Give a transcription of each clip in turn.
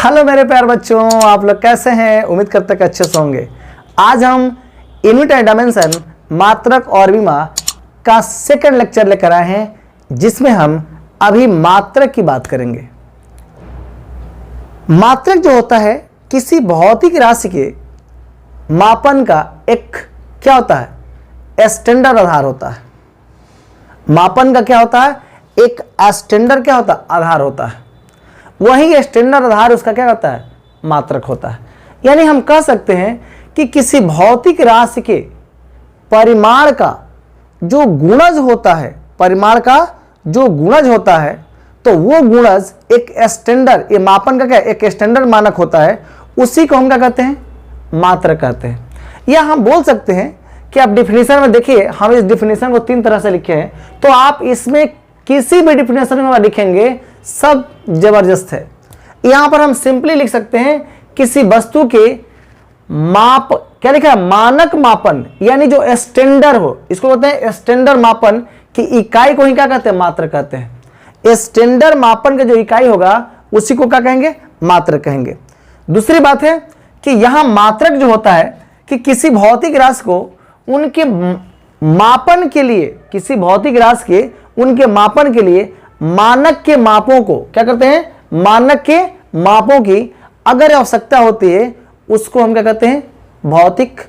Hello मेरे प्यारे बच्चों, आप लोग कैसे हैं? उम्मीद करते हैं अच्छे से होंगे। आज हम यूनिट एंड डायमेंशन मात्रक और विमा का सेकंड लेक्चर लेकर आए हैं, जिसमें हम अभी मात्रक की बात करेंगे। मात्रक जो होता है किसी भौतिक राशि के मापन का एक क्या होता है? स्टैंडर्ड आधार होता है। मापन का क्या होता है? एक स्टैंडर्ड क्या होता है? आधार होता है। वही स्टैंडर्ड आधार उसका क्या होता है? मात्रक होता है। यानी हम कह सकते हैं कि किसी भौतिक राशि के परिमाण का जो गुणज होता है, परिमाण का जो गुणज होता है, तो वो गुणज एक स्टैंडर्ड, ये मापन का क्या, एक स्टैंडर्ड मानक होता है, उसी को हम क्या कहते हैं? मात्रक कहते हैं। या हम बोल सकते हैं कि आप डिफिनेशन में देखिए, हम इस डिफिनेशन को 3 तरह से लिखे हैं, तो आप इसमें किसी भी डिफिनेशन में लिखेंगे सब जबरदस्त है। यहां पर हम सिंपली लिख सकते हैं किसी वस्तु के माप, क्या लिखा है? मानक मापन, यानी जो स्टैंडर्ड हो, इसको कहते हैं स्टैंडर्ड मापन की इकाई को ही क्या कहते हैं? मात्रक कहते हैं। स्टैंडर्ड मापन का जो इकाई होगा उसी को क्या कहेंगे? मात्रक कहेंगे। दूसरी बात है कि यहां मात्रक जो होता है कि किसी भौतिक राशि को उनके मापन के लिए, किसी भौतिक राशि के उनके मापन के लिए मानक के मापों को क्या करते हैं? मानक के मापों की अगर आवश्यकता होती है, उसको हम क्या कहते हैं? भौतिक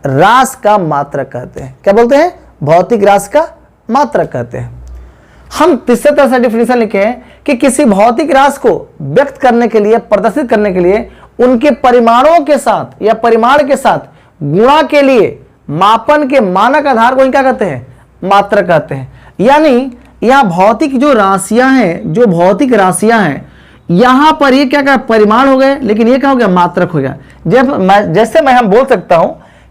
राशि का मात्रक कहते हैं। क्या बोलते हैं? भौतिक राशि का मात्रक कहते हैं। हम तीसरे तरह से डिफिनेशन लिखे हैं कि किसी भौतिक राशि को व्यक्त करने के लिए, प्रदर्शित करने के लिए उनके परिमाणों के साथ या परिमाण के साथ गुणा के लिए मापन के मानक आधार को क्या कहते हैं? मात्रक कहते हैं। यानी यह भौतिक जो राशियां हैं, जो भौतिक राशियां हैं, यहां पर ये क्या परिमाण हो गए, लेकिन ये क्या हो गया? मात्रक हो गया। जैसे मैं हम बोल सकता हूं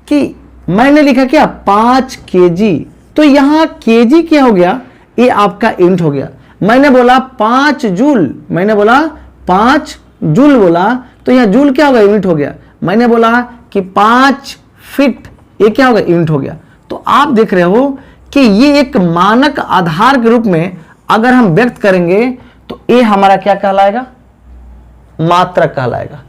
कि मैंने लिखा क्या? 5 kg, तो यहां kg क्या हो गया? ये आपका यूनिट हो गया। मैंने बोला 5 जूल, मैंने बोला 5 जूल बोला, तो यहां जूल क्या हो गया? यूनिट हो गया। मैंने बोला कि 5 फीट, ये क्या हो गया? यूनिट हो गया। तो आप देख रहे हो कि ये एक मानक आधार के रूप में अगर हम व्यक्त करेंगे तो ये हमारा क्या कहलाएगा? मात्रक कहलाएगा।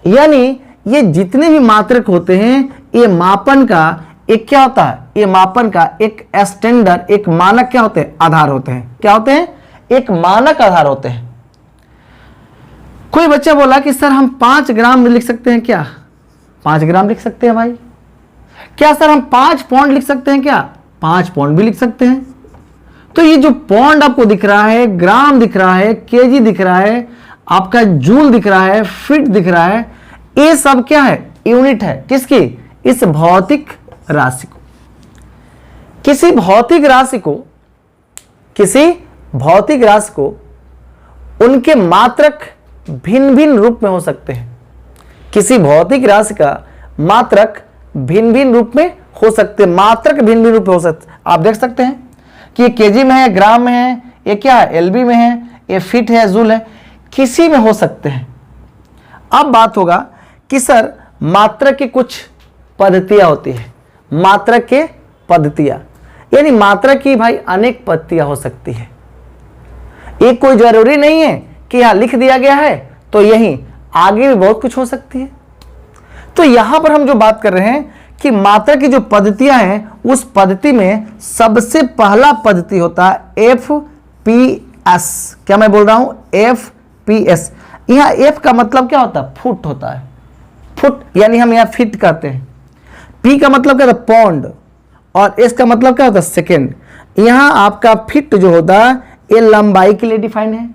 यानी ये जितने भी मात्रक होते हैं, ये मापन का एक क्या होता है? ये मापन का एक स्टैंडर्ड, एक मानक क्या होते हैं? आधार होते हैं। क्या होते हैं? एक मानक आधार होते हैं। कोई बच्चा बोला कि सर हम 5 ग्राम में लिख सकते हैं क्या? 5 ग्राम लिख सकते हैं भाई। क्या सर हम 5 पौंड लिख सकते हैं क्या? 5 पौंड भी लिख सकते हैं। तो ये जो पौंड आपको दिख रहा है, ग्राम दिख रहा है, केजी दिख रहा है, आपका जूल दिख रहा है, फीट दिख रहा है, ये सब क्या है? यूनिट है। किसकी? इस भौतिक राशि को। किसी भौतिक राशि को, किसी भौतिक राशि को उनके मात्रक भिन्न भिन्न रूप में हो सकते हैं। किसी भौतिक राशि का मात्रक भिन्न भिन्न रूप में हो सकते हैं। मात्रक भिन्न भिन्न रूप में हो सकते। आप देख सकते हैं कि ये केजी में है, ग्राम में है, ये क्या है? एलबी में है, ये फीट है, जूल है, किसी में हो सकते हैं। अब बात होगा कि सर मात्रक की कुछ पद्धतियां होती है। मात्रक के पद्धतियां, यानी मात्रक की भाई अनेक पद्धतियां हो सकती है। एक कोई जरूरी नहीं है कि यहां लिख दिया गया है तो यही, आगे भी बहुत कुछ हो सकती है। तो यहां पर हम जो बात कर रहे हैं कि मात्रक की जो पद्धतियां हैं, उस पद्धति में सबसे पहला पद्धति होता है FPS। क्या मैं बोल रहा हूं? FPS। यहां F का मतलब क्या होता है? फुट होता है। फुट यानी हम यहां फीट कहते हैं। P का मतलब क्या होता है? पौंड। और S का मतलब क्या होता है? सेकेंड। यहां आपका फीट जो होता है ये लंबाई के लिए डिफाइन है।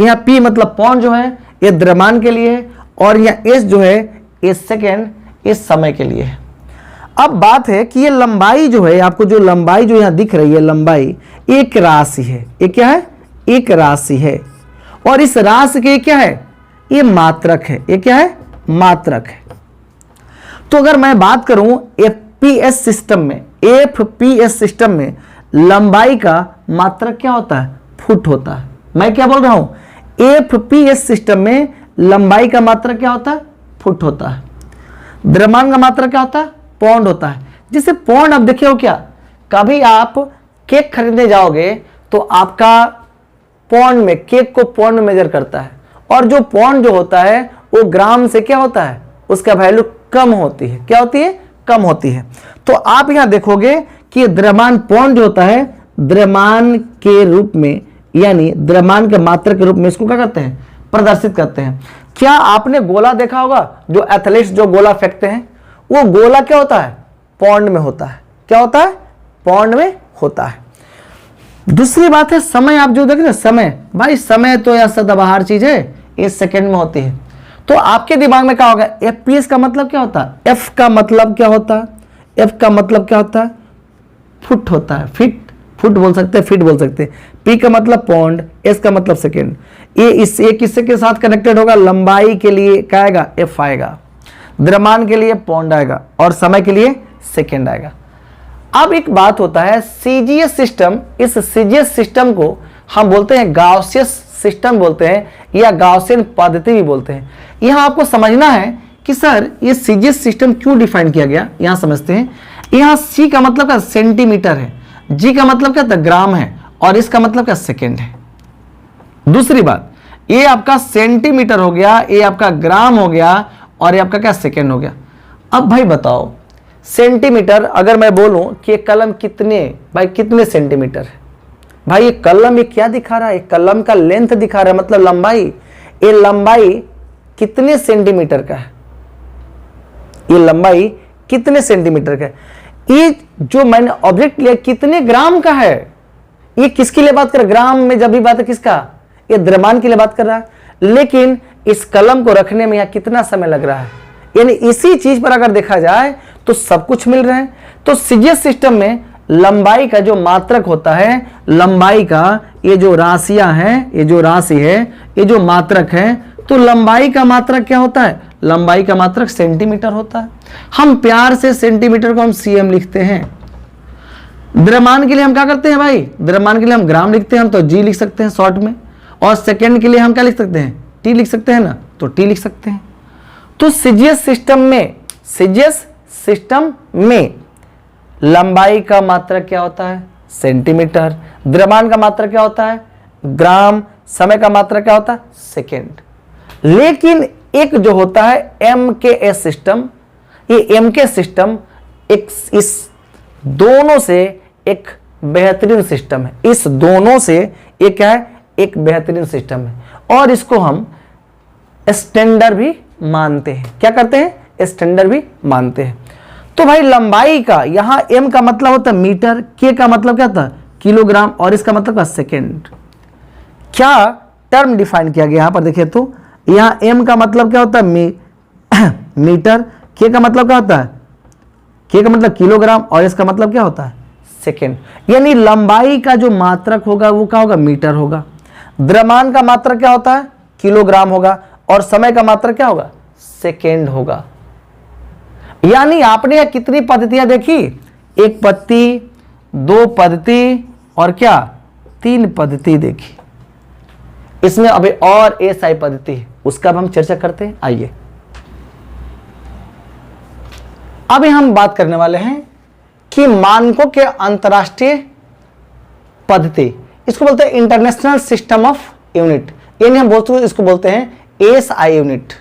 यहां P मतलब पौंड जो है ये द्रव्यमान के लिए है, और यहां S जो है ये सेकेंड, इस समय के लिए है। अब बात है कि ये लंबाई जो है, आपको जो लंबाई जो यहां दिख रही है, लंबाई एक राशि है। ये क्या है? एक राशि है। और इस राशि के क्या है? ये मात्रक है। ये क्या है? मात्रक है। तो अगर मैं बात करूं FPS सिस्टम में, FPS सिस्टम में लंबाई का मात्रक क्या होता है? फुट होता है। मैं क्या बोल रहा हूं? FPS सिस्टम में लंबाई का मात्रक क्या होता है? फुट होता है। द्रव्यमान का मात्रक क्या होता है? पौंड होता है। जैसे पौंड आप देखे हो क्या? कभी आप केक खरीदने जाओगे तो आपका पौंड में, केक को पौंड में मेजर करता है, और जो पौंड जो होता है वो ग्राम से क्या होता है, उसका वैल्यू कम होती है। क्या होती है, कम होती है। तो आप यहां देखोगे कि द्रव्यमान पौंड जो होता है द्रव्यमान के रूप में, यानी द्रव्यमान के मात्रा के रूप में इसको क्या करते हैं, प्रदर्शित करते हैं। क्या आपने गोला देखा होगा, जो एथलीट्स जो गोला फेंकते हैं, वो गोला क्या होता है, पौंड में होता है। क्या होता है, पौंड में होता है। दूसरी बात है समय। आप जो देख रहे हैं समय, भाई समय तो यह सदाबहार चीज है, ये सेकंड में होती है। तो आपके दिमाग में क्या होगा, एफपीएस का मतलब क्या होता है, एफ का मतलब क्या होता है, एफ का मतलब क्या होता है, फुट होता है, फुट बोल सकते हैं, फीट बोल सकते हैं। पी का मतलब पौंड, एस का मतलब सेकेंड। ये किससे के साथ कनेक्टेड होगा, लंबाई के लिए क्या आएगा, एफ आएगा, द्रव्यमान के लिए पौंड आएगा, और समय के लिए सेकेंड आएगा। अब एक बात होता है सीजीएस सिस्टम, इस सीजीएस सिस्टम को हम बोलते हैं गाउसियस सिस्टम बोलते हैं, या गाउसियन पद्धति भी बोलते हैं। यहां आपको समझना है कि सर ये सीजीएस सिस्टम क्यों डिफाइन किया गया, यहां समझते हैं। यहां सी का मतलब क्या, सेंटीमीटर है, जी का मतलब क्या था, ग्राम है, और इसका मतलब क्या, सेकेंड है। दूसरी बात, ये आपका सेंटीमीटर हो गया, ये आपका ग्राम हो गया, और ये आपका क्या, सेकेंड हो गया। अब भाई बताओ, सेंटीमीटर अगर मैं बोलूं कि ये कलम कितने, भाई कितने सेंटीमीटर है, भाई ये कलम ये क्या दिखा रहा है, कलम का लेंथ दिखा रहा है, मतलब लंबाई। ये लंबाई कितने सेंटीमीटर का है, ये लंबाई कितने सेंटीमीटर का है। ये जो मैंने ऑब्जेक्ट लिया कितने ग्राम का है, ये किसके लिए बात कर रहा है, ग्राम में जब भी बात है किसका, ये द्रव्यमान के लिए बात कर रहा है। लेकिन इस कलम को रखने में यहाँ कितना समय लग रहा है, यानी इसी चीज पर अगर देखा जाए तो सब कुछ मिल रहा है। तो सीजीएस सिस्टम में लंबाई का जो मात्रक होता है, लंबाई का ये जो राशियां हैं, ये जो राशि है, ये जो मात्रक है, तो लंबाई का मात्रक क्या होता है, लंबाई का मात्रक सेंटीमीटर होता है। हम प्यार से सेंटीमीटर को हम सीएम लिखते हैं। द्रव्यमान के लिए हम क्या करते हैं भाई, द्रव्यमान के लिए हम ग्राम लिखते हैं, हम तो जी लिख सकते हैं शॉर्ट में, और सेकेंड के लिए हम क्या लिख सकते हैं, टी लिख सकते हैं ना, तो टी लिख सकते हैं। तो सीजीएस सिस्टम में लंबाई का मात्रक क्या होता है, सेंटीमीटर, द्रव्यमान का मात्रक क्या होता है, ग्राम, समय का मात्रक क्या होता है, सेकेंड। लेकिन एक जो होता है एमकेएस सिस्टम, ये एमके सिस्टम एक इस दोनों से एक बेहतरीन सिस्टम है। इस दोनों से एक क्या है, एक बेहतरीन सिस्टम है, और इसको हम स्टैंडर्ड भी मानते हैं। क्या करते हैं, स्टैंडर्ड भी मानते हैं। तो भाई लंबाई का यहां एम का मतलब होता है मीटर, के का मतलब क्या होता है, किलोग्राम, और इसका मतलब क्या, सेकेंड। क्या टर्म डिफाइन किया गया यहां पर देखिए, तो यहां एम का मतलब क्या होता है, मीटर, के का मतलब क्या होता है, के का मतलब किलोग्राम, और इसका मतलब क्या होता है, सेकेंड। यानी लंबाई का जो मात्रक होगा वो क्या होगा, मीटर होगा। द्रव्यमान का मात्रक क्या होता है, किलोग्राम होगा, और समय का मात्रक क्या होगा, सेकेंड होगा। यानी आपने यह कितनी पद्धतियां देखी, एक पद्धति, दो पद्धति, और क्या, तीन पद्धति देखी। इसमें अभी और एसआई पद्धति है, उसका हम चर्चा करते हैं। आइए अभी हम बात करने वाले हैं कि मानकों के अंतरराष्ट्रीय पद्धति, इसको बोलते हैं इंटरनेशनल सिस्टम ऑफ यूनिट, यानी हम बोलते हैं इसको बोलते हैं एएसआई यूनिट।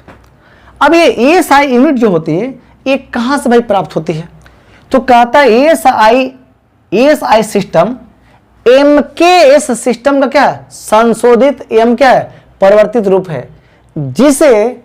अब ये एएसआई यूनिट जो होती है ये कहां से भाई प्राप्त होती है, तो कहता है एएसआई सिस्टम एमकेएस सिस्टम का क्या है, संशोधित एम क्या है, परिवर्तित रूप है, जिसे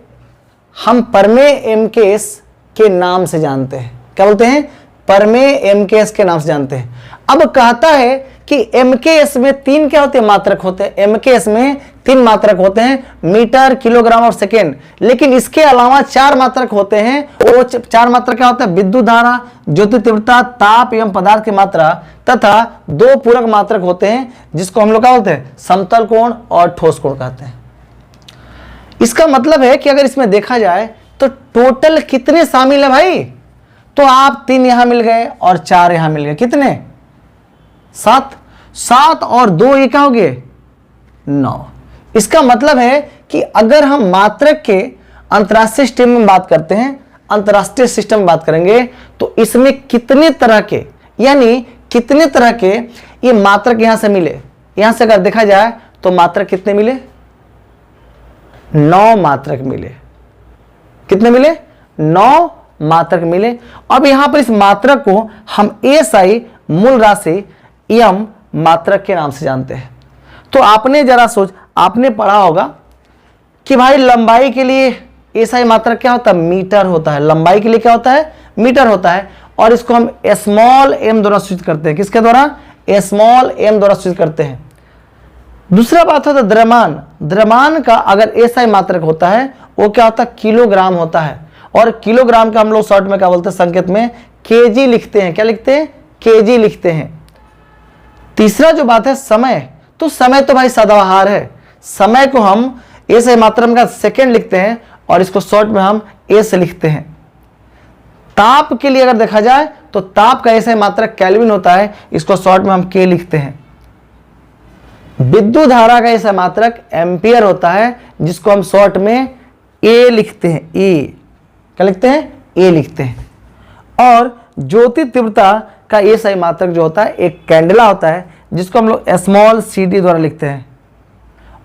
हम परमेय एमकेएस के नाम से जानते हैं। क्या बोलते हैं, परमेय एमकेएस के नाम से जानते हैं। अब कहता है कि एमकेएस में तीन क्या होते हैं, मात्रक होते हैं। एमकेएस में तीन मात्रक होते हैं, मीटर, किलोग्राम और सेकेंड। लेकिन इसके अलावा चार मात्रक होते हैं। वो चार मात्रक क्या होता है, विद्युत धारा, ज्योति तीव्रता, ताप एवं पदार्थ की मात्रा, तथा दो पूरक मात्रक होते हैं जिसको हम लोग क्या बोलते हैं, समतल कोण और ठोस कोण कहते हैं। इसका मतलब है कि अगर इसमें देखा जाए तो टोटल कितने शामिल है भाई, तो आप तीन यहां मिल गए और चार यहां मिल गए, कितने, सात और दो ये क्या हो गए, 9। इसका मतलब है कि अगर हम मात्रक के अंतरराष्ट्रीय सिस्टम में बात करते हैं, अंतरराष्ट्रीय सिस्टम में बात करेंगे, तो इसमें कितने तरह के, यानी कितने तरह के ये मात्रक यहां से मिले। यहां से अगर देखा जाए तो मात्रक कितने मिले, 9 मात्रक मिले। कितने मिले? 9 मात्रक मिले। अब यहां पर इस मात्रक को हम SI मूल राशि m मात्रक के नाम से जानते हैं। तो आपने जरा आपने पढ़ा होगा कि भाई लंबाई के लिए SI मात्रक क्या होता है? मीटर होता है। लंबाई के लिए क्या होता है? मीटर होता है। और इसको हम स्मॉल m द्वारा सूचित करते हैं। किसके द्वारा? स्मॉल m द्वारा सूचित करते हैं। दूसरा बात होता है द्रव्यमान। द्रव्यमान का अगर SI मात्रक होता है वो क्या होता है? किलोग्राम होता है। और किलोग्राम का हम लोग शॉर्ट में क्या बोलते हैं? संकेत में kg लिखते हैं। क्या लिखते हैं? kg लिखते हैं। तीसरा जो बात है समय, तो समय तो भाई सदाबहार है। समय को हम SI मात्रक का सेकेंड लिखते हैं और इसको शॉर्ट में हम S लिखते हैं। ताप के लिए अगर देखा जाए तो ताप का SI मात्रक केल्विन होता है, इसको शॉर्ट में हम K लिखते हैं। विद्युत धारा का SI मात्रक एम्पियर होता है, जिसको हम शॉर्ट में A लिखते हैं। A क्या लिखते हैं? A लिखते हैं। और ज्योति तीव्रता का SI मात्रक जो होता है एक कैंडला होता है, जिसको हम लोग स्मॉल CD द्वारा लिखते हैं।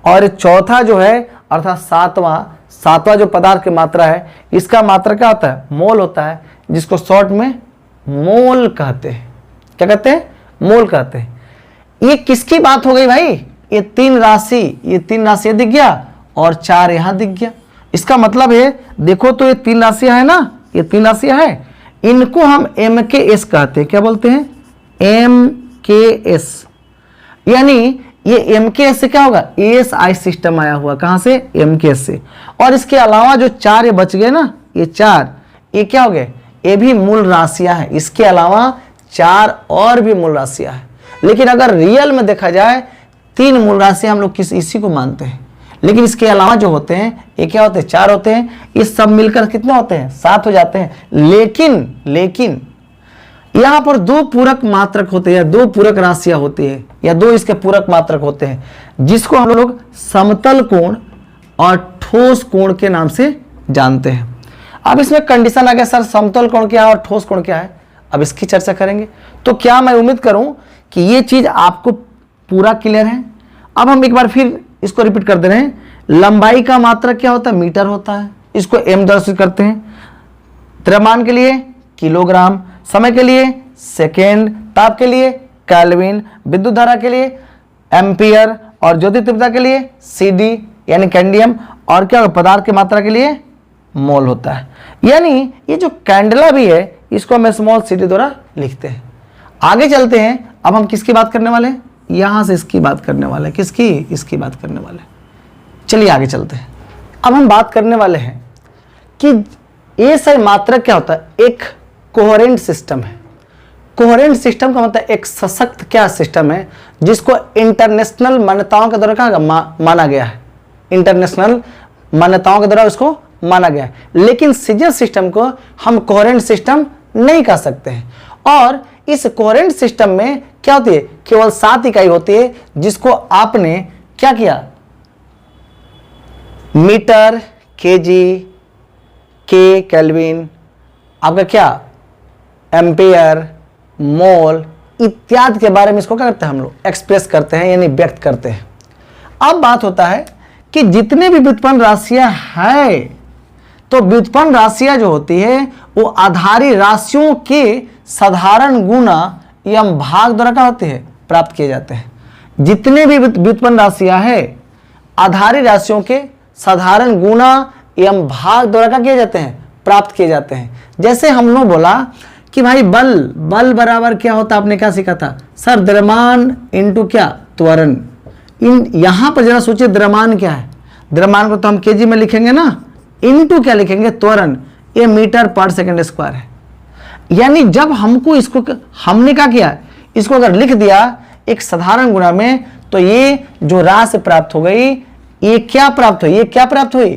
और चौथा जो है अर्थात सातवां जो पदार्थ की मात्रा है, इसका मात्रा क्या होता है? मोल होता है, जिसको शॉर्ट में मोल कहते हैं। क्या कहते हैं? मोल कहते हैं। ये किसकी बात हो गई भाई? ये तीन राशि दिख गया और 4 यहां दिख गया। इसका मतलब है देखो तो ये 3 राशियां है ना, ये 3 राशियां है, इनको हम MKS कहते हैं। क्या बोलते हैं? MKS। यानी ये MKS से क्या होगा? ASI सिस्टम आया हुआ। कहां से? MKS से। और इसके अलावा जो 4 ये बच गए ना, ये 4 ये क्या हो गए? ये भी मूल राशियां हैं। इसके अलावा 4 और भी मूल राशियां हैं। लेकिन अगर रियल में देखा जाए 3 मूल राशियां हम लोग इसी को मानते हैं। लेकिन इसके अलावा जो होते हैं ये क्या होते हैं? 4 होते हैं। ये सब मिलकर कितने होते हैं? 7 हो जाते हैं। लेकिन यहां पर 2 पूरक मात्रक होते हैं, 2 पूरक राशियां होती है, या 2 इसके पूरक मात्रक होते हैं, जिसको हम लोग समतल कोण और ठोस कोण के नाम से जानते हैं। अब इसमें कंडीशन आ गया, सर समतल कोण क्या है और ठोस कोण क्या है? अब इसकी चर्चा करेंगे। तो क्या मैं उम्मीद करूं कि ये चीज आपको पूरा क्लियर है। अब हम एक बार फिर इसको रिपीट कर दे रहे हैं। लंबाई का मात्रक क्या होता है? मीटर होता है, इसको m द्वारा सूचित करते हैं। द्रव्यमान के लिए किलोग्राम, समय के लिए सेकेंड, ताप के लिए केल्विन, विद्युत धारा के लिए एम्पियर, और ज्योति तीव्रता के लिए CD यानी कैंडियम, और क्या पदार्थ की मात्रा के लिए मोल होता है। यानी ये जो कैंडला भी है इसको हम स्मॉल CD द्वारा लिखते हैं। आगे चलते हैं। अब हम किसकी बात करने वाले हैं? यहां से इसकी बात करने वाले हैं। किसकी? इसकी बात करने वाले। चलिए आगे चलते हैं। अब हम बात करने वाले हैं कि SI मात्रक क्या होता है? एक कोहेरेंट सिस्टम है। कोहेरेंट सिस्टम का मतलब एक सशक्त क्या सिस्टम है, जिसको इंटरनेशनल मान्यताओं के द्वारा क्या माना गया है। इंटरनेशनल मान्यताओं के द्वारा उसको माना गया है। लेकिन सीजन सिस्टम को हम कोहेरेंट सिस्टम नहीं कह सकते हैं। और इस कोहेरेंट सिस्टम में क्या होती है? केवल 7 इकाई होती है, जिसको आपने क्या किया? मीटर, केजी, के केल्विन, आपका क्या एम्पियर, मोल इत्यादि के बारे में इसको क्या करते हैं? हम लोग एक्सप्रेस करते हैं, यानी व्यक्त करते हैं। अब बात होता है कि जितने भी व्युत्पन्न राशियां हैं, तो व्युत्पन्न राशियां जो होती है वो आधारी राशियों के साधारण गुना या भाग द्वारा क्या होते हैं? प्राप्त किए जाते हैं। जितने भी व्युत्पन्न राशियां हैं आधारी राशियों के साधारण गुना एवं भाग द्वारा क्या किए जाते हैं? प्राप्त किए जाते हैं। जैसे हम लोग बोला कि भाई बल बराबर क्या होता? आपने क्या सीखा था सर? द्रव्यमान इंटू क्या? त्वरण। यहां पर जरा सोचिए द्रव्यमान क्या है? द्रव्यमान को तो हम केजी में लिखेंगे ना, इंटू क्या लिखेंगे? त्वरण। ये मीटर पर सेकंड स्क्वायर है। यानी जब हमने क्या किया? इसको अगर लिख दिया एक साधारण गुणा में, तो ये जो राशि प्राप्त हो गई, ये क्या प्राप्त हुई? ये क्या प्राप्त हुई?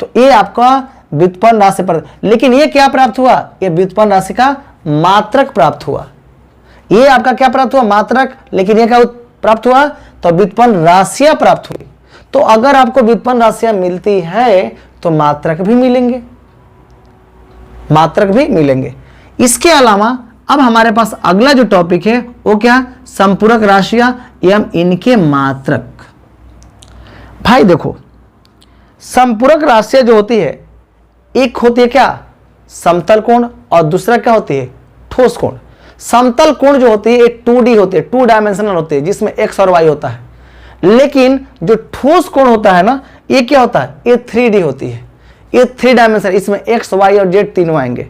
तो ये आपका व्युत्पन्न राशि पर। लेकिन ये क्या प्राप्त हुआ? ये व्युत्पन्न राशि का मात्रक प्राप्त हुआ। ये आपका क्या प्राप्त हुआ? मात्रक। लेकिन ये क्या प्राप्त हुआ? तो व्युत्पन्न राशियां प्राप्त हुई। तो अगर आपको व्युत्पन्न राशियां मिलती है तो मात्रक भी मिलेंगे, मात्रक भी मिलेंगे। इसके अलावा अब हमारे पास अगला जो टॉपिक है वो क्या? संपूरक राशियां एवं इनके मात्रक। भाई देखो, समपूरक राशियां जो होती है, एक होती है क्या, समतल कोण, और दूसरा क्या होती है, ठोस कोण। समतल कोण जो होती है एक 2D होती है, 2 डायमेंशनल होती है, जिसमें x और y होता है। लेकिन जो ठोस कोण होता है ना, ये क्या होता है, ये 3D होती है, ये 3 डायमेंशन, इसमें x, y और z तीनों आएंगे।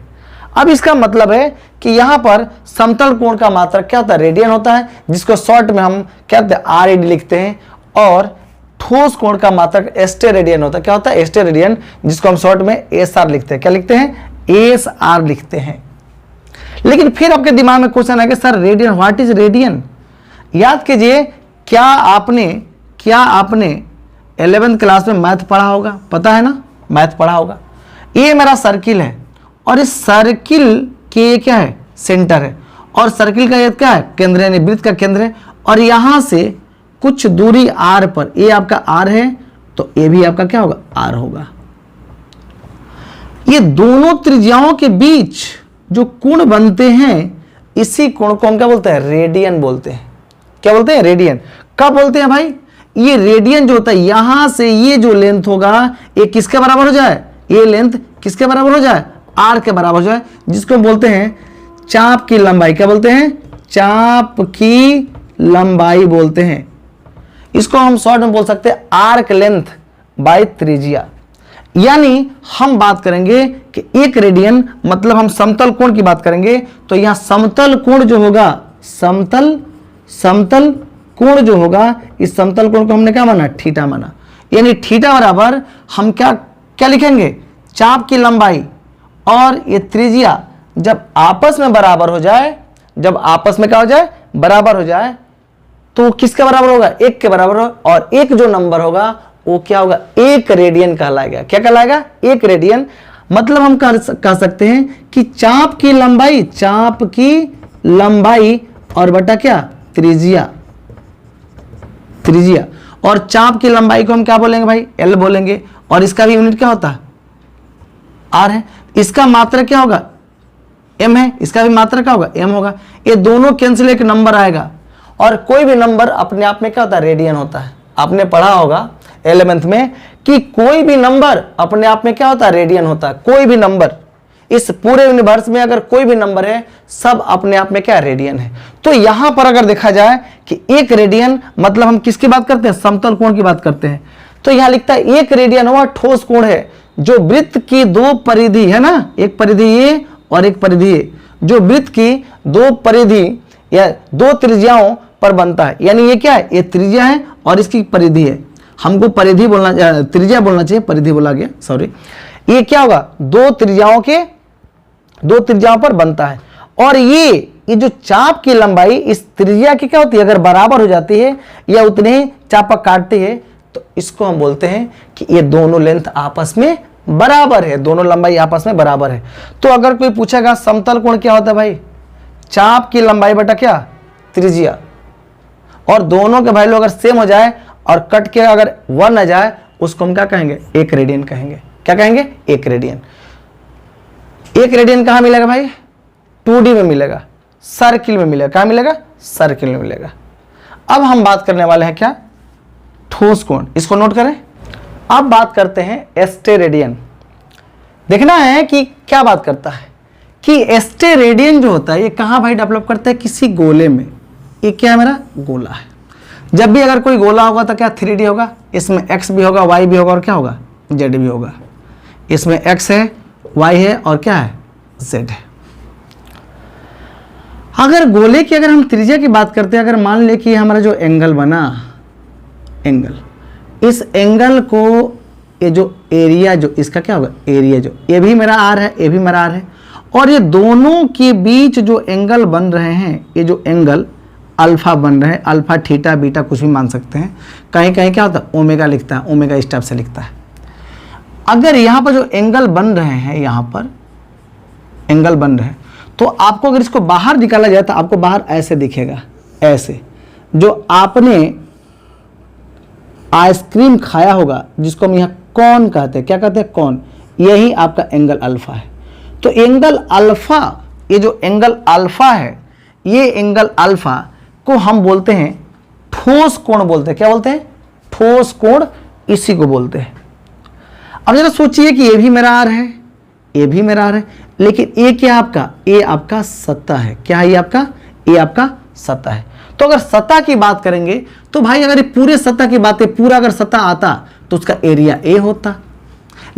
अब इसका मतलब है कि यहां पर समतल कोण का मात्रक क्या होता है, रेडियन होता है, जिसको शॉर्ट में हम क्या होता है, RAD लिखते हैं। और ठोस कोण का मात्रक एस्टेरेडियन होता है, क्या होता है, एस्टेरेडियन, जिसको हम शॉर्ट में SR लिखते हैं। क्या लिखते हैं, SR लिखते हैं। लेकिन फिर आपके दिमाग में क्वेश्चन आएगा, sir radian, what is radian. याद कीजिए, क्या आपने 11th क्लास में मैथ पढ़ा होगा, पता है ना, मैथ पढ़ा होगा। ये मेरा सर्किल है और इस सर्किल के क्या है, सेंटर है, और सर्किल का ये क्या है, केंद्र है, वृत्त का केंद्र है। और यहां से कुछ दूरी R पर, ये आपका R है, तो ये भी आपका क्या होगा, R होगा। ये दोनों त्रिज्याओं के बीच जो कोण बनते हैं, इसी कोण को हम क्या बोलते हैं, रेडियन बोलते हैं। क्या बोलते हैं, रेडियन। कब बोलते हैं भाई, ये रेडियन जो होता है, यहां से ये जो लेंथ होगा, ये किसके बराबर हो जाए, ये लेंथ किसके बराबर हो जाए, R के बराबर हो जाए, जिसको हम बोलते हैं चाप की लंबाई। क्या बोलते हैं, चाप की लंबाई बोलते हैं। इसको हम शॉर्ट में बोल सकते हैं आर्क लेंथ बाय त्रिज्या। यानी हम बात करेंगे कि एक रेडियन, मतलब हम समतल कोण की बात करेंगे, तो यहां समतल कोण जो होगा, समतल कोण जो होगा, इस समतल कोण को हमने क्या माना, थीटा माना। यानी थीटा बराबर हम क्या लिखेंगे, चाप की लंबाई और ये त्रिज्या जब आपस में बराबर हो जाए, जब आपस में क्या हो जाए, बराबर हो जाए, तो किसके बराबर होगा, 1 के बराबर होगा। और एक जो नंबर होगा वो क्या होगा, 1 रेडियन कहलाएगा। क्या कहलाएगा, 1 रेडियन। मतलब हम कह सकते हैं कि चाप की लंबाई और बटा क्या, त्रिज्या। और चाप की लंबाई को हम क्या बोलेंगे भाई, L बोलेंगे। और इसका भी यूनिट क्या होता है, R है। इसका मात्रक क्या होगा, M है। इसका भी मात्रक क्या होगा, M होगा। ये दोनों कैंसिल, एक नंबर आएगा। और कोई भी नंबर अपने आप में क्या होता है, रेडियन होता है। आपने पढ़ा होगा 11th में कि कोई भी नंबर अपने आप में क्या होता है, रेडियन होता है। कोई भी नंबर, इस पूरे यूनिवर्स में अगर कोई भी नंबर है, सब अपने आप में क्या, रेडियन है। तो यहां पर अगर देखा जाए कि 1 रेडियन, मतलब हम किसकी बात करते हैं, समतल कोण की बात करते हैं। तो यहां लिखता है 1 रेडियन वह ठोस कोण है जो वृत्त की 2 परिधि है ना, एक परिधि ये और एक परिधि ये, जो वृत्त की 2 परिधि या 2 त्रिज्याओं पर बनता है। यानी ये क्या है, ये त्रिज्या है और इसकी परिधि है। हमको परिधि बोलना, त्रिज्या बोलना चाहिए, परिधि बोला गया, सॉरी। ये क्या होगा, 2 त्रिज्याओं पर बनता है। और ये जो चाप की लंबाई इस त्रिज्या की क्या होती है, अगर बराबर हो जाती है या उतने ही चापक काटती है, तो इसको हम बोलते हैं कि ये दोनों लेंथ आपस में बराबर है, दोनों लंबाई आपस में बराबर है। तो अगर कोई पूछेगा समतल कोण क्या होता है भाई, चाप की लंबाई बटा क्या, त्रिज्या। और दोनों के वैल्यू अगर सेम हो जाए और कट के अगर 1 आ जाए, उसको हम क्या कहेंगे, 1 रेडियन कहेंगे। क्या कहेंगे, 1 रेडियन। 1 रेडियन कहां मिलेगा भाई, 2D में मिलेगा, सर्किल में मिलेगा। कहां मिलेगा, सर्किल में मिलेगा। अब हम बात करने वाले हैं क्या, ठोस कोण। इसको नोट करें। अब बात करते हैं एस्टेरेडियन। देखना है कि क्या बात करता है कि एस्टेरेडियन जो होता है, ये कहां भाई डेवलप करता है, किसी गोले में। ये क्या है, मेरा गोला है। जब भी अगर कोई गोला होगा तो क्या 3D होगा, इसमें x भी होगा, y भी होगा और क्या होगा, z भी होगा। इसमें x है, y है और क्या है, z है। अगर गोले की अगर हम त्रिज्या की बात करते हैं, अगर मान ले कि हमारा जो एंगल बना, एंगल, इस एंगल को, ये जो एरिया जो इसका क्या होगा, एरिया जो, ये भी मेरा r है, ये भी मेरा r है। और ये दोनों के बीच जो एंगल बन रहे हैं, ये जो एंगल अल्फा बन रहे हैं, अल्फा, थीटा, बीटा कुछ भी मान सकते हैं। कहीं कहीं क्या होता है, ओमेगा लिखता है, ओमेगा इस टाइप से लिखता है। अगर यहाँ पर जो एंगल बन रहे हैं, यहाँ पर एंगल बन रहे हैं, तो आपको अगर इसको बाहर निकाला जाए तो आपको बाहर ऐसे दिखेगा, ऐसे। जो आपने आइसक्रीम खाया होगा, जिसको हम यहाँ कॉन कहते हैं, क्या कहते हैं, कॉन, यही आपका एंगल अल्फा है। तो एंगल अल्फा, ये जो एंगल अल्फा है, ये एंगल अल्फा को हम बोलते हैं ठोस कोण बोलते हैं। क्या बोलते हैं, ठोस कोण, इसी को बोलते हैं। अब जरा सोचिए कि ये भी मेरा आर है, ये भी मेरा आर है, लेकिन ये क्या आपका, ये आपका सतह है। क्या है ये आपका, ये आपका सतह है। तो अगर सतह की बात करेंगे तो भाई अगर ये पूरे सतह की बात है, पूरा अगर सतह आता तो उसका एरिया ए होता,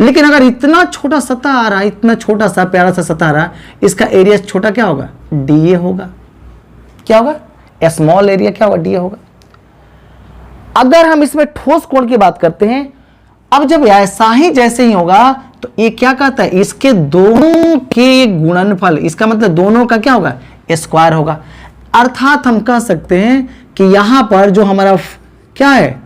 लेकिन अगर इतना छोटा सतह आ रहा है, इतना छोटा सा प्यारा सा सतह आ रहा है, इसका एरिया छोटा क्या होगा, डी होगा। क्या होगा, स्मॉल एरिया क्या होगा, डी होगा। अगर हम इसमें ठोस कोण की बात करते हैं, अब जब ऐसा ही जैसे ही होगा तो ये क्या कहता है, इसके दोनों के गुणनफल, इसका मतलब दोनों का क्या होगा, स्क्वायर होगा। अर्थात हम कह सकते हैं कि यहां पर जो हमारा क्या है,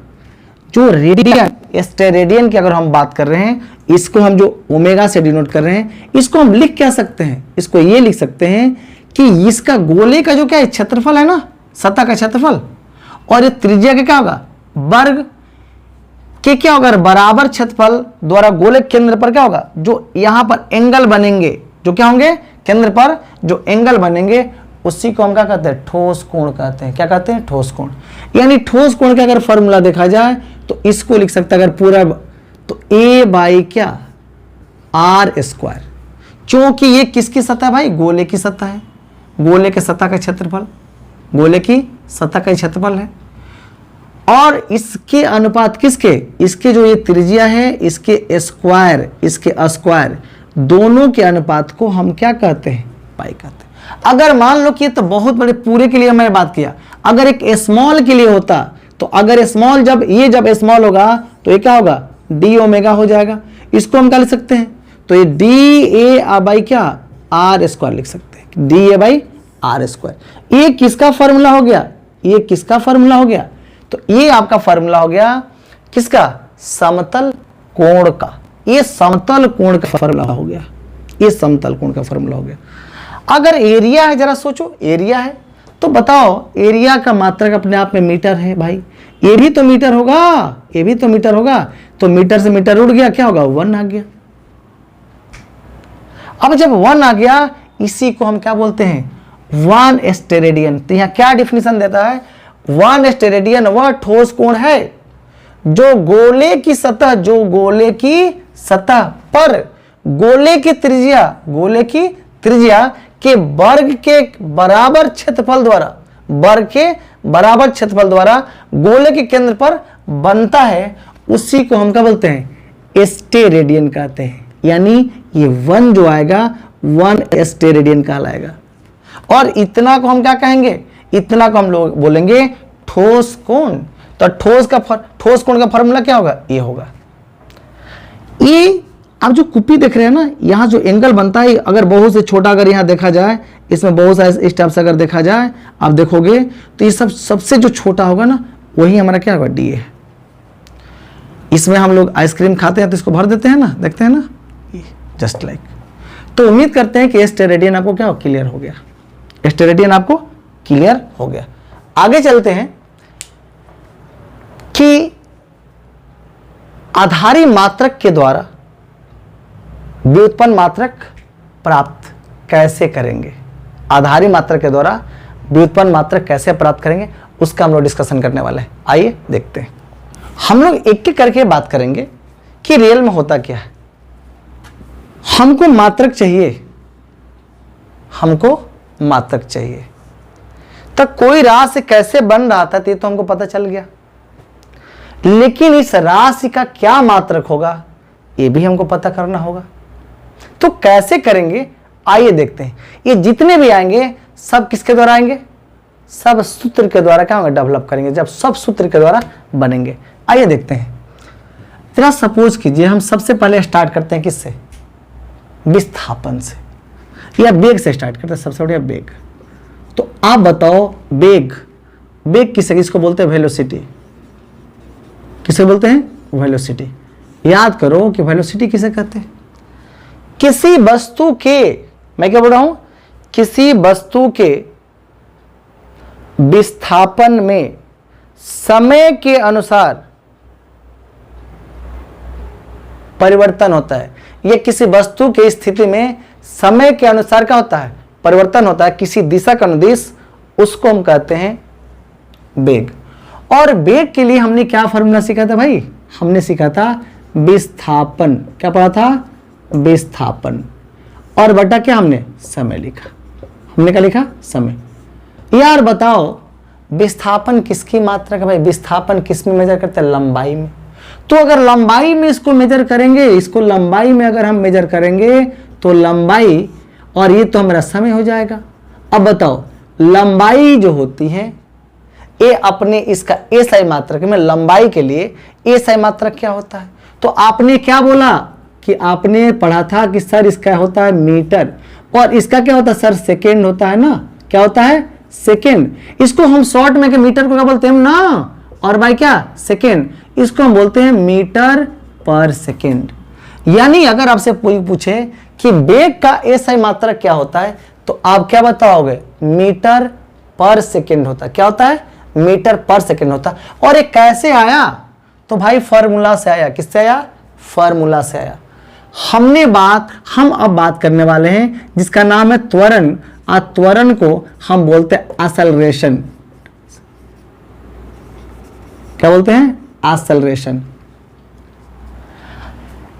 जो रेडियन, स्टेरेडियन की अगर हम बात कर रहे हैं, इसको हम जो ओमेगा से डिनोट कर रहे हैं, इसको हम लिख क्या सकते हैं, इसको ये लिख सकते हैं कि इसका गोले का जो क्या है क्षेत्रफल है ना, सतह का क्षेत्रफल, और ये त्रिज्या का क्या होगा, वर्ग के क्या होगा, बराबर क्षेत्रफल द्वारा गोले केंद्र पर क्या होगा, जो यहां पर एंगल बनेंगे, जो क्या होंगे, केंद्र पर जो एंगल बनेंगे, उसी को हम क्या कहते हैं, ठोस कोण कहते हैं। क्या कहते हैं, ठोस कोण। यानी ठोस कोण का अगर फॉर्मूला देखा जाए तो इसको लिख सकते हैं, अगर पूरा तो a बाई क्या, आर स्क्वायर, क्योंकि ये किसकी सतह भाई, गोले की सतह है, गोले के सतह का क्षेत्रफल, गोले की सतह का क्षेत्रफल है, और इसके अनुपात किसके, इसके जो ये त्रिज्या है, इसके स्क्वायर, इसके स्क्वायर, दोनों के अनुपात को हम क्या कहते हैं, पाई कहते हैं। अगर मान लो कि ये तो बहुत बड़े पूरे के लिए मैंने बात किया, अगर एक स्मॉल के लिए होता तो अगर स्मॉल जब स्मॉल होगा तो ये क्या होगा, डी ओमेगा हो जाएगा। इसको हम क्या लिख सकते हैं, तो ये डी ए बाई क्या, आर स्क्वायर लिख सकते हैं, D A by R square. ये किसका फॉर्मूला हो गया, ये किसका फॉर्मूला हो गया, तो ये आपका फॉर्मूला हो गया किसका, समतल कोण का। ये समतल कोण का फॉर्मूला हो गया, ये समतल कोण का फॉर्मूला हो गया। अगर एरिया है, जरा सोचो, एरिया है तो बताओ, एरिया का मात्रक अपने आप में मीटर है भाई, ये भी तो मीटर होगा, ये भी तो मीटर होगा, तो मीटर से मीटर उड़ गया, क्या होगा, 1 आ गया। अब जब 1 आ गया, इसी को हम क्या बोलते हैं, 1 स्टेरेडियन। तो यहां क्या डिफिनेशन देता है, 1 स्टेरेडियन वह ठोस कोण है जो गोले की सतह, जो गोले की सतह पर गोले की त्रिज्या, गोले की त्रिज्या के वर्ग के बराबर क्षेत्रफल द्वारा, वर्ग के बराबर क्षेत्रफल द्वारा गोले के केंद्र पर बनता है, उसी को हम क्या बोलते हैं, स्टेरेडियन कहते हैं। यानी ये 1 जो आएगा 1 स्टेरेडियन कहलाएगा। और इतना को हम क्या कहेंगे, इतना को हम लोग बोलेंगे ठोस कोण। तो ठोस कोण का फॉर्मूला क्या होगा, ये होगा। ये आप जो कुप्पी देख रहे हैं ना, यहाँ जो एंगल बनता है, अगर बहुत से छोटा अगर यहाँ देखा जाए, इसमें बहुत सा इस टाइप से अगर देखा जाए, आप देखोगे तो ये सबसे जो छोटा होगा ना, वही हमारा क्या होगा, डी है। इसमें हम लोग आइसक्रीम खाते हैं तो इसको भर देते हैं ना, देखते हैं ना, जस्ट लाइक। तो उम्मीद करते हैं कि स्टेरेडियन आपको क्या क्लियर हो गया, स्टेरेडियन आपको क्लियर हो गया। आगे चलते हैं कि आधारी मात्रक के द्वारा व्युत्पन्न मात्रक प्राप्त कैसे करेंगे, आधारी मात्रक के द्वारा व्युत्पन्न मात्रक कैसे प्राप्त करेंगे, उसका हम लोग डिस्कशन करने वाले हैं। आइए देखते हैं। हम लोग एक एक करके बात करेंगे कि रियल में होता क्या है। हमको मात्रक चाहिए, हमको मात्रक चाहिए, तो कोई राशि कैसे बन रहा था ये तो हमको पता चल गया, लेकिन इस राशि का क्या मात्रक होगा ये भी हमको पता करना होगा। तो कैसे करेंगे, आइए देखते हैं। ये जितने भी आएंगे सब किसके द्वारा आएंगे, सब सूत्र के द्वारा क्या होगा, डेवलप करेंगे, जब सब सूत्र के द्वारा बनेंगे। आइए देखते हैं। जरा सपोज कीजिए हम सबसे पहले स्टार्ट करते हैं किससे, विस्थापन से या वेग से स्टार्ट करते हैं, सबसे बढ़िया वेग। तो आप बताओ वेग, वेग किसको बोलते हैं, वेलोसिटी। किसे बोलते हैं, वेलोसिटी। याद करो कि वेलोसिटी किसे कहते हैं, किसी वस्तु के, मैं क्या बोल रहा हूं, किसी वस्तु के विस्थापन में समय के अनुसार परिवर्तन होता है। यह किसी वस्तु की स्थिति में समय के अनुसार क्या होता है, परिवर्तन होता है, किसी दिशा का अनुदिश, उसको हम कहते हैं वेग। और वेग के लिए हमने क्या फॉर्मूला सीखा था भाई, हमने सीखा था विस्थापन, क्या पढ़ा था, विस्थापन, और बटा क्या हमने, समय लिखा। हमने क्या लिखा, समय। यार बताओ विस्थापन किसकी मात्रक है भाई, विस्थापन किस में मेजर करते हैं, लंबाई में। तो अगर लंबाई में इसको मेजर करेंगे, इसको लंबाई में अगर हम मेजर करेंगे तो लंबाई, और ये तो हमारा समय हो जाएगा। अब बताओ लंबाई जो होती है ये अपने इसका एसआई मात्रक में, लंबाई के लिए एसआई मात्रक क्या होता है, तो आपने क्या बोला कि आपने पढ़ा था कि सर इसका होता है मीटर, और इसका क्या होता है सर, सेकेंड होता है ना, क्या होता है, सेकेंड। इसको हम शॉर्ट में के मीटर को क्या बोलते हैं ना, और बाय क्या, सेकेंड। इसको हम बोलते हैं मीटर पर सेकेंड। यानी अगर आपसे कोई पूछे कि वेग का एसआई मात्रक क्या होता है, तो आप क्या बताओगे, मीटर पर सेकेंड होता है। क्या होता है, मीटर पर सेकेंड होता है। और ये कैसे आया, तो भाई फॉर्मूला से आया। किससे आया, फॉर्मूला से आया। हम अब बात करने वाले हैं जिसका नाम है त्वरण। त्वरण को हम बोलते हैं एक्सेलरेशन। क्या बोलते हैं, एक्सेलरेशन।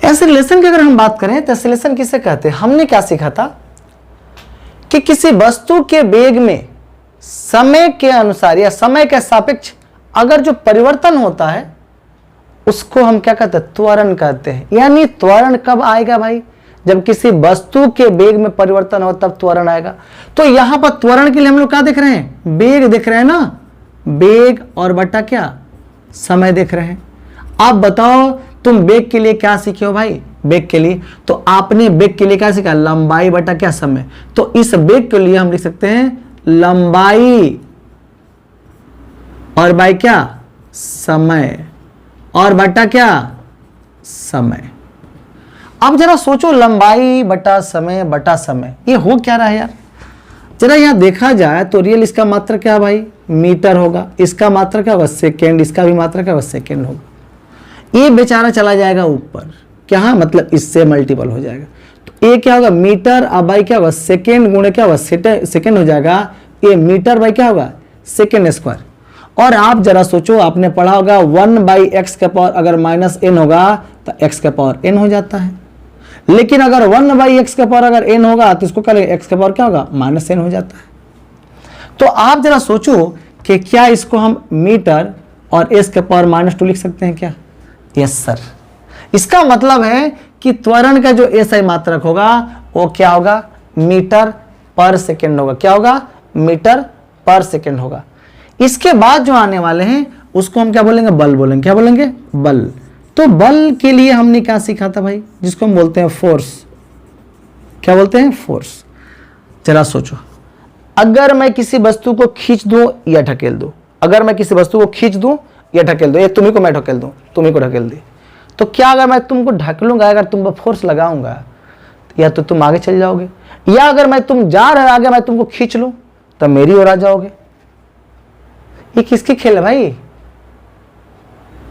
एक्सेलरेशन की अगर हम बात करें तो एक्सेलरेशन किसे कहते हैं, हमने क्या सीखा था कि किसी वस्तु के वेग में समय के अनुसार या समय के सापेक्ष अगर जो परिवर्तन होता है उसको हम क्या कहते हैं, त्वरण कहते हैं। यानी त्वरण कब आएगा भाई, जब किसी वस्तु के वेग में परिवर्तन हो तब त्वरण आएगा। तो यहां पर त्वरण के लिए हम लोग क्या देख रहे हैं, वेग देख रहे हैं ना, वेग और बटा क्या, समय देख रहे हैं। आप बताओ तुम वेग के लिए क्या सीखे हो भाई, वेग के लिए तो आपने वेग के लिए क्या सीखा, लंबाई बटा क्या, समय। तो इस वेग के लिए हम लिख सकते हैं लंबाई और बाय क्या, समय, और बटा क्या, समय। अब जरा सोचो लंबाई बटा समय ये हो क्या रहा है यार, जरा यहां देखा जाए तो रियल इसका मात्रक क्या भाई, मीटर होगा, इसका मात्रक क्या होगा, सेकेंड, इसका भी मात्रक क्या होगा, सेकेंड होगा। ये बेचारा चला जाएगा ऊपर, क्या मतलब इससे मल्टीपल हो जाएगा। तो ये क्या होगा, मीटर अब बाई क्या होगा, सेकेंड गुणे क्या होगा, सेकेंड हो जाएगा। ये मीटर बाई क्या होगा, सेकेंड स्क्वायर। और आप जरा सोचो, आपने पढ़ा होगा 1/x का पावर अगर -n होगा तो x का पावर n हो जाता है। लेकिन अगर 1/x का पावर अगर n होगा तो इसको क्या लगेगा, x का पावर क्या होगा, -n हो जाता है। तो आप जरा सोचो कि क्या इसको हम मीटर और s का पावर -2 लिख सकते हैं क्या, यस सर। इसका मतलब है कि त्वरण का जो एसआई मात्रक होगा वो क्या होगा, मीटर पर सेकेंड होगा। क्या होगा, मीटर पर सेकेंड होगा। इसके बाद जो आने वाले हैं उसको हम क्या बोलेंगे, बल बोलेंगे। क्या बोलेंगे, बल। तो बल के लिए हमने क्या सीखा था भाई, जिसको हम बोलते हैं फोर्स। क्या बोलते हैं, फोर्स। जरा सोचो, अगर मैं किसी वस्तु को खींच दूं या ढकेल दूं, अगर मैं किसी वस्तु को खींच दूं या ढकेल दूं, ये तुम्ही को मैं ढकेल दूं, तुम्ही को ढकेल दी, तो क्या अगर मैं तुमको ढकेलूंगा, अगर तुम पर फोर्स लगाऊंगा या तो तुम आगे चल जाओगे, या अगर मैं तुम जा रहे आगे मैं तुमको खींच लूं तो मेरी ओर आ जाओगे। ये किसकी खेल है भाई,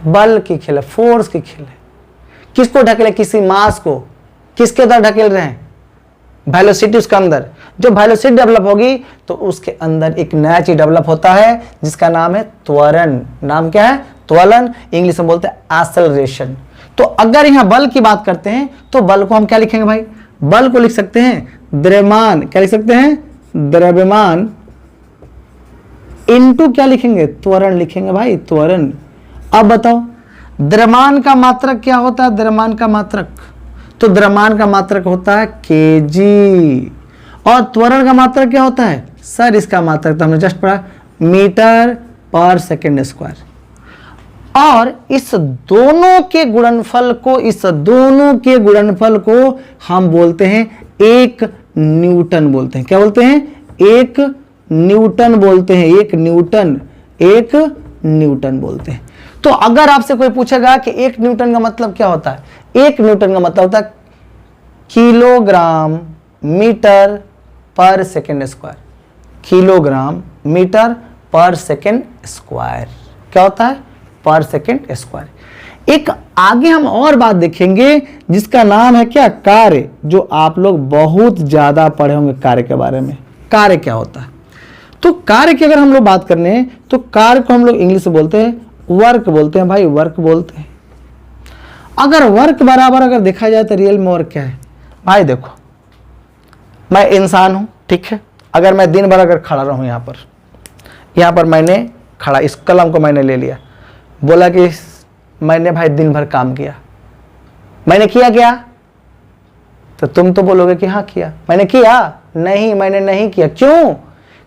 बल की खेल है, फोर्स की खेल है। किसको ढकेले, किसी मास को किसके अंदर ढकेल रहे हैं, वेलोसिटी उसके अंदर। जो वेलोसिटी डेवलप होगी तो उसके अंदर एक नया चीज डेवलप होता है जिसका नाम है त्वरण। नाम क्या है, त्वरण, इंग्लिश में बोलते हैं एक्सेलरेशन। तो अगर यहां बल की बात करते हैं तो बल को हम क्या लिखेंगे भाई, बल को लिख सकते हैं द्रव्यमान। क्या लिख सकते हैं, द्रव्यमान इनटू क्या लिखेंगे, त्वरण लिखेंगे भाई, त्वरण। अब बताओ द्रव्यमान का मात्रक क्या होता है, द्रव्यमान का मात्रक, तो द्रव्यमान का मात्रक होता है केजी। और त्वरण का मात्रक क्या होता है सर, इसका मात्रक तो हमने जस्ट पढ़ा, मीटर पर सेकेंड स्क्वायर। और इस दोनों के गुणनफल को हम बोलते हैं एक न्यूटन बोलते हैं। क्या बोलते हैं, एक न्यूटन बोलते हैं, एक न्यूटन बोलते हैं। तो अगर आपसे कोई पूछेगा कि एक न्यूटन का मतलब क्या होता है, एक न्यूटन का मतलब होता है किलोग्राम मीटर पर सेकेंड स्क्वायर। किलोग्राम मीटर पर सेकेंड स्क्वायर क्या होता है, पर सेकेंड स्क्वायर। एक आगे हम और बात देखेंगे जिसका नाम है क्या, कार्य, जो आप लोग बहुत ज्यादा पढ़े होंगे कार्य के बारे में। कार्य क्या होता है, तो कार्य की अगर हम लोग बात करने हैं तो कार्य को हम लोग इंग्लिश में बोलते हैं वर्क बोलते हैं भाई, वर्क बोलते हैं। अगर वर्क बराबर अगर देखा जाए तो रियल में वर्क क्या है भाई? देखो मैं इंसान हूं, ठीक है, अगर मैं दिन भर अगर खड़ा रहूं यहाँ पर मैंने खड़ा, इस कलम को मैंने ले लिया, बोला कि मैंने भाई दिन भर काम किया, मैंने किया क्या? तो तुम तो बोलोगे कि हाँ किया। मैंने किया? नहीं, मैंने नहीं किया। क्यों?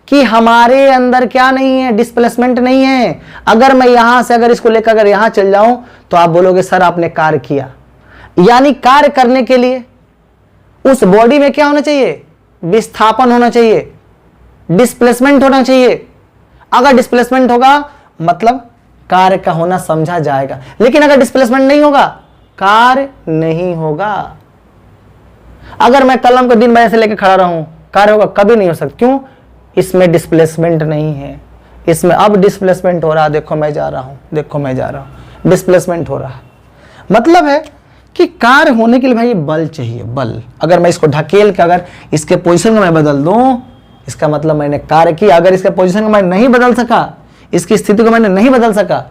कि हमारे अंदर क्या नहीं है? डिस्प्लेसमेंट नहीं है। अगर मैं यहां से अगर इसको लेकर अगर यहां चल जाऊं तो आप बोलोगे सर आपने कार्य किया। यानी कार्य करने के लिए उस बॉडी में क्या होना चाहिए? विस्थापन होना चाहिए, डिस्प्लेसमेंट होना चाहिए। अगर डिस्प्लेसमेंट होगा मतलब कार्य का होना समझा जाएगा, लेकिन अगर डिस्प्लेसमेंट नहीं होगा कार्य नहीं होगा। अगर मैं कलम को दिन भर ऐसे लेकर खड़ा रहूं, कार्य होगा? कभी नहीं हो सकता। क्यों? इसमें डिस्प्लेसमेंट नहीं है। इसमें अब डिस्प्लेसमेंट हो रहा है, देखो मैं जा रहा हूं, देखो मैं जा रहा हूं, डिस्प्लेसमेंट हो रहा है। मतलब है कि कार्य होने के लिए भाई बल चाहिए, बल। अगर मैं इसको ढकेल के अगर इसके पोजीशन को मैं बदल दूं, इसका मतलब मैंने कार्य किया। अगर इसके पोजीशन को मैं नहीं बदल सका, इसकी स्थिति को मैंने नहीं बदल सका,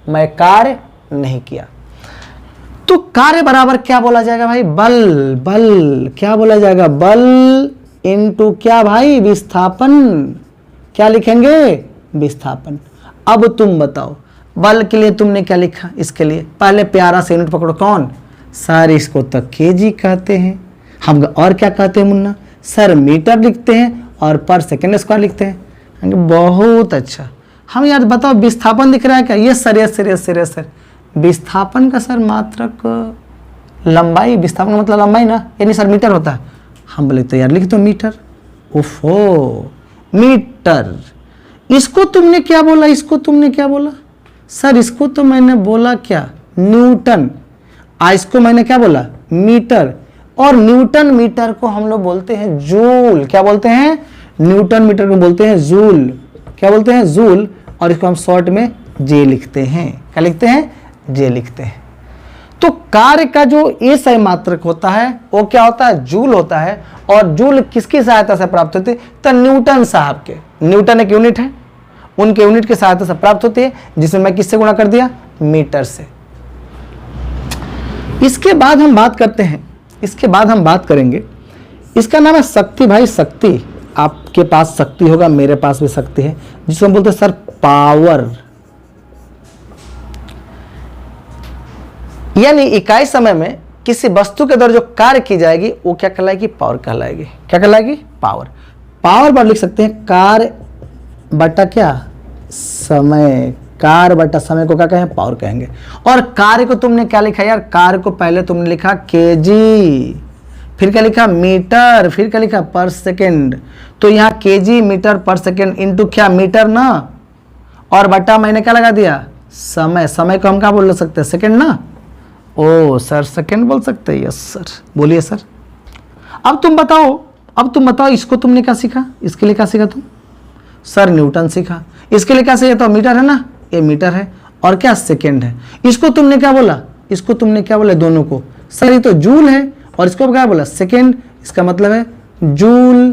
मैं कार्य नहीं किया। तो कार्य बराबर क्या बोला जाएगा भाई? बल। बल क्या बोला जाएगा? बल इनटू क्या भाई? विस्थापन। क्या लिखेंगे? विस्थापन। अब तुम बताओ बल के लिए तुमने क्या लिखा? इसके लिए पहले प्यारा से यूनिट पकड़ो। कौन? सर इसको तो केजी कहते हैं। हम और क्या कहते हैं मुन्ना? सर मीटर लिखते हैं और पर सेकेंड स्क्वायर लिखते हैं। बहुत अच्छा। हम यार बताओ विस्थापन दिख रहा है क्या? ये सर, ये सर, ये सर, ये सर। विस्थापन का सर मात्रक लंबाई, विस्थापन का मतलब लंबाई ना, यानी सर मीटर होता है। हम बोले तो यार लिख दो मीटर। ओफो, मीटर। इसको तुमने क्या बोला? इसको तुमने क्या बोला? सर इसको तो मैंने बोला क्या? न्यूटन। इसको मैंने क्या बोला? मीटर। और न्यूटन मीटर को हम लोग बोलते हैं जूल। क्या बोलते हैं? न्यूटन मीटर को बोलते हैं जूल। क्या बोलते हैं? जूल। और इसको हम शॉर्ट में जे लिखते हैं। क्या लिखते हैं? जे लिखते हैं। तो कार्य का जो ए सही मात्रक होता है वो क्या होता है? जूल होता है। और जूल किसकी सहायता से प्राप्त होती है? तो न्यूटन साहब के। न्यूटन एक यूनिट है, उनके यूनिट की सहायता से प्राप्त होती है, जिसमें मैं किससे गुणा कर दिया? मीटर से। इसके बाद हम बात करते हैं, इसके बाद हम बात करेंगे, इसका नाम है शक्ति। भाई शक्ति, आपके पास शक्ति होगा, मेरे पास भी शक्ति है, जिसको हम बोलते हैं सर पावर। यानी इकाई समय में किसी वस्तु के द्वारा जो कार्य की जाएगी वो क्या कहलाएगी? पावर कहलाएगी। क्या कहलाएगी? पावर। पावर पर लिख सकते हैं कार्य बटा क्या? समय। कार्य बटा समय को क्या कहें? पावर कहेंगे। और कार्य को तुमने क्या लिखा यार? कार्य को पहले तुमने लिखा केजी, फिर क्या लिखा? मीटर, फिर क्या लिखा? पर सेकेंड। तो यहाँ केजी मीटर पर सेकेंड इंटू क्या? मीटर ना, और बटा मैंने क्या लगा दिया? समय। समय को हम क्या बोल सकते हैं? सेकेंड ना। ओ सर सेकेंड बोल सकते हैं? Yes sir. बोलिए सर। अब तुम बताओ इसको तुमने क्या सीखा? इसके लिए क्या सीखा तुम? सर न्यूटन सीखा। इसके लिए क्या सीखा? तो मीटर है ना, ये मीटर है, और क्या? सेकेंड है। इसको तुमने क्या बोला? इसको तुमने क्या बोला? दोनों को सर ये तो जूल है, और इसको क्या बोला? सेकेंड। इसका मतलब है जूल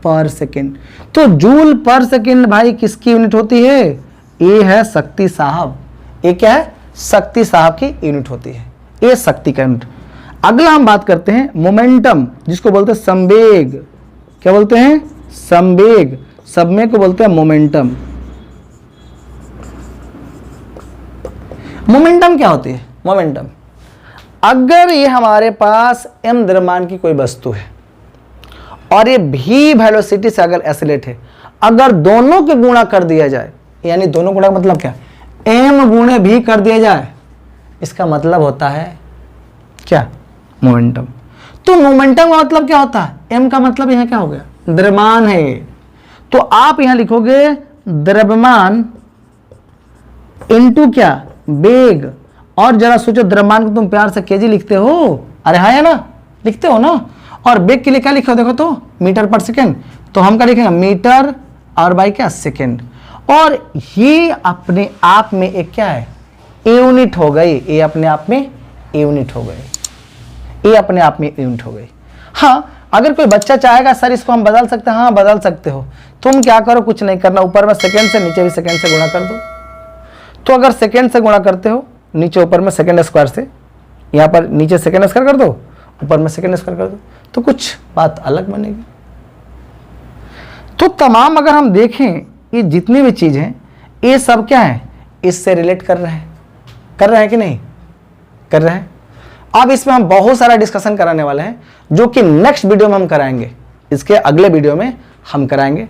पर सेकेंड। तो जूल पर सेकेंड भाई किसकी यूनिट होती है? ये है शक्ति साहब। ये क्या है? शक्ति साहब की यूनिट होती है, ये शक्ति का यूनिट। अगला हम बात करते हैं मोमेंटम, जिसको बोलते हैं संवेग। क्या बोलते हैं? संवेग। संवेग को बोलते हैं मोमेंटम। मोमेंटम क्या होती है? मोमेंटम, अगर ये हमारे पास m द्रव्यमान की कोई वस्तु है और ये v वेलोसिटी से अगर एक्सेलरेट है, अगर दोनों के गुणा कर दिया जाए, यानी दोनों गुणा का मतलब क्या? m गुणे v कर दिया जाए, इसका मतलब होता है क्या? मोमेंटम। तो मोमेंटम का मतलब क्या होता है? m का मतलब यहां क्या हो गया? द्रव्यमान है। तो आप यहां लिखोगे द्रव्यमान इनटू क्या? वेग। और जरा सोचो, द्रव्यमान को तुम प्यार से केजी लिखते हो, अरे हाँ है ना, लिखते हो ना। और वेग के लिए क्या लिखो? देखो तो मीटर पर सेकेंड, तो हम क्या लिखेंगे? मीटर और बाई क्या? सेकेंड। और ये अपने आप में एक क्या है? यूनिट हो गई। ये अपने आप में यूनिट हो गई। ये अपने आप में यूनिट हो गई। हाँ, अगर कोई बच्चा चाहेगा सर इसको हम बदल सकते हैं, हाँ बदल सकते हो। तुम क्या करो? कुछ नहीं करना, ऊपर में सेकेंड से, नीचे भी सेकेंड से गुणा कर दो। तो अगर सेकेंड से गुणा करते हो, नीचे ऊपर में सेकेंड स्क्वायर से, यहाँ पर नीचे सेकेंड स्क्वायर कर दो, ऊपर में सेकेंड स्क्वायर कर दो, तो कुछ बात अलग बनेगी। तो तमाम अगर हम देखें ये जितनी भी चीज़ हैं ये सब क्या है, इससे रिलेट कर रहे हैं कि नहीं कर रहे हैं। अब इसमें हम बहुत सारा डिस्कशन कराने वाले हैं जो कि नेक्स्ट वीडियो में हम कराएंगे, इसके अगले वीडियो में हम कराएंगे।